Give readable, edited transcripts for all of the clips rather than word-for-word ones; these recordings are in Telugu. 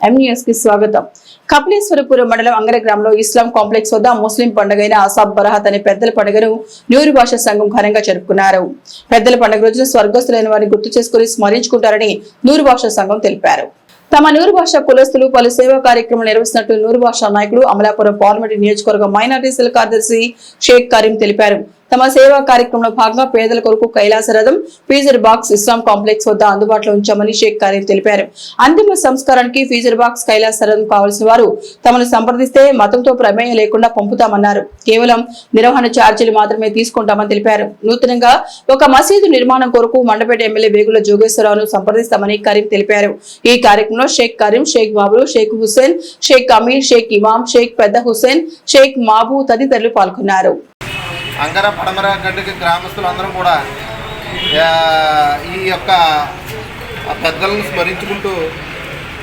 ఎంన్యూస్ కి స్వాగతం. కపిలేశ్వరపురం మండలం అంగర గ్రామంలో ఇస్లాం కాంప్లెక్స్ వద్ద ముస్లిం పండుగైన అసాబ్ బరహత్ అనే పెద్దల పండుగను నూరు భాష సంఘం ఘనంగా జరుపుకున్నారు. పెద్దల పండుగ రోజున స్వర్గస్థులైన వారిని గుర్తు చేసుకుని స్మరించుకుంటారని నూరు భాష సంఘం తెలిపారు. తమ నూరు భాష కులస్తులు పలు సేవా కార్యక్రమాలు నిర్వహిస్తున్నట్టు నూరు భాష నాయకులు అమలాపురం పార్లమెంటు నియోజకవర్గ మైనారిటీ సెల్ కార్యదర్శి షేక్ కరీం తెలిపారు. తమ సేవా కార్యక్రమంలో భాగంగా పేదల కొరకు కైలాస రథం, ఫీజర్ బాక్స్ ఇస్లాం కాంప్లెక్స్ వద్ద అందుబాటులో ఉంచామని షేక్ కరీం తెలిపారు. అంతిమ సంస్కారానికి ఫీజర్ బాక్స్, కైలాస రథం కావాల్సిన వారు తమను సంప్రదిస్తే మతంతో ప్రమేయం లేకుండా పంపుతామన్నారు. కేవలం నిర్వహణ ఛార్జీలు మాత్రమే తీసుకుంటామని తెలిపారు. నూతనంగా ఒక మసీదు నిర్మాణం కొరకు మండపేట ఎమ్మెల్యే వేగుల జోగేశ్వరరావును సంప్రదిస్తామని కరీం తెలిపారు. ఈ కార్యక్రమంలో షేక్ కరీం, షేక్ బాబులు, షేక్ హుస్సేన్, షేక్ అమీర్, షేక్ ఇమాం, షేక్ పెద్ద హుస్సేన్, షేక్ మాబూ తదితరులు పాల్గొన్నారు. అంగర పడమర గడ్డకి గ్రామస్తులందరం కూడా ఈ యొక్క పెద్దలను స్మరించుకుంటూ,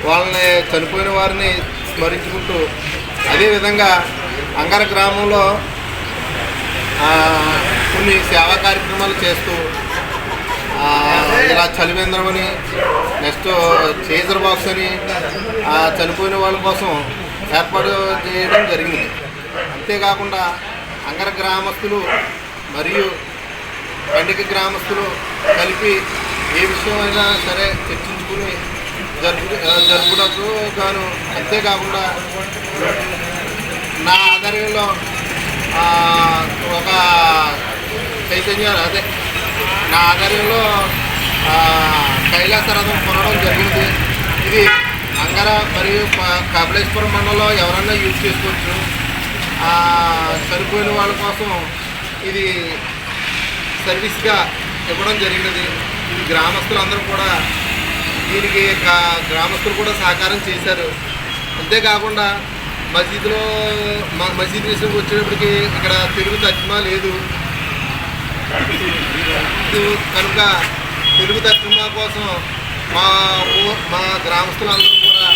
వాళ్ళని చనిపోయిన వారిని స్మరించుకుంటూ, అదేవిధంగా అంగర గ్రామంలో కొన్ని సేవా కార్యక్రమాలు చేస్తూ ఇలా చలివేంద్రం అని, నెక్స్ట్ చేజర్ బాక్స్ అని చనిపోయిన వాళ్ళ కోసం ఏర్పాటు చేయడం జరిగింది. అంతేకాకుండా అంగర గ్రామస్తులు మరియు పండుగ గ్రామస్తులు కలిపి ఏ విషయమైనా సరే చర్చించుకుని జరుపుటకు గాను, అంతేకాకుండా నా ఆధ్వర్యంలో ఒక నా ఆధ్వర్యంలో కైలాస రథం కొనడం జరిగింది. ఇది అంగర మరియు కపిలేశ్వరం మండలంలో ఎవరన్నా యూజ్ చేసుకోవచ్చు. చనిపోయిన వాళ్ళ కోసం ఇది సర్వీస్గా ఇవ్వడం జరిగినది. ఇది గ్రామస్తులందరూ కూడా దీనికి గ్రామస్తులు కూడా సహకారం చేశారు. అంతేకాకుండా మసీదు విషయంకి వచ్చేటప్పటికి ఇక్కడ తెలుగు తర్జుమా లేదు కనుక తెలుగు తర్జుమా కోసం మా గ్రామస్తులందరూ కూడా,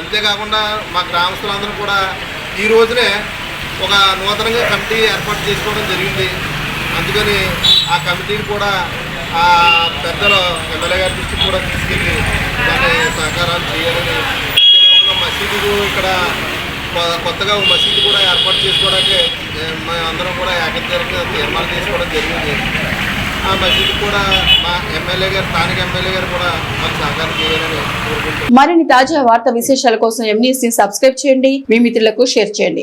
అంతేకాకుండా మా గ్రామస్తులందరూ కూడా ఈ రోజునే ఒక నూతనంగా కమిటీ ఏర్పాటు చేసుకోవడం జరిగింది. అందుకని ఆ కమిటీని కూడా పెద్దలు ఎమ్మెల్యే గారి దృష్టికి కూడా తీసుకెళ్ళి దాన్ని సహకారాలు చేయాలని, అంతేకాకుండా మసీదు ఇక్కడ కొత్తగా మసీదు కూడా ఏర్పాటు చేసుకోవడానికి మేమందరం కూడా ఏకగ్రీవంగా తీర్మానం చేసుకోవడం జరిగింది. ఆ మసీదు కూడా మా ఎమ్మెల్యే గారు, స్థానిక ఎమ్మెల్యే గారు కూడా మాకు సహకారం చేయాలని కోరుకుంటున్నాం. మరిన్ని తాజా వార్తా విశేషాల కోసం ఎంన్యూస్ ని సబ్స్క్రైబ్ చేయండి, మీ మిత్రులకు షేర్ చేయండి.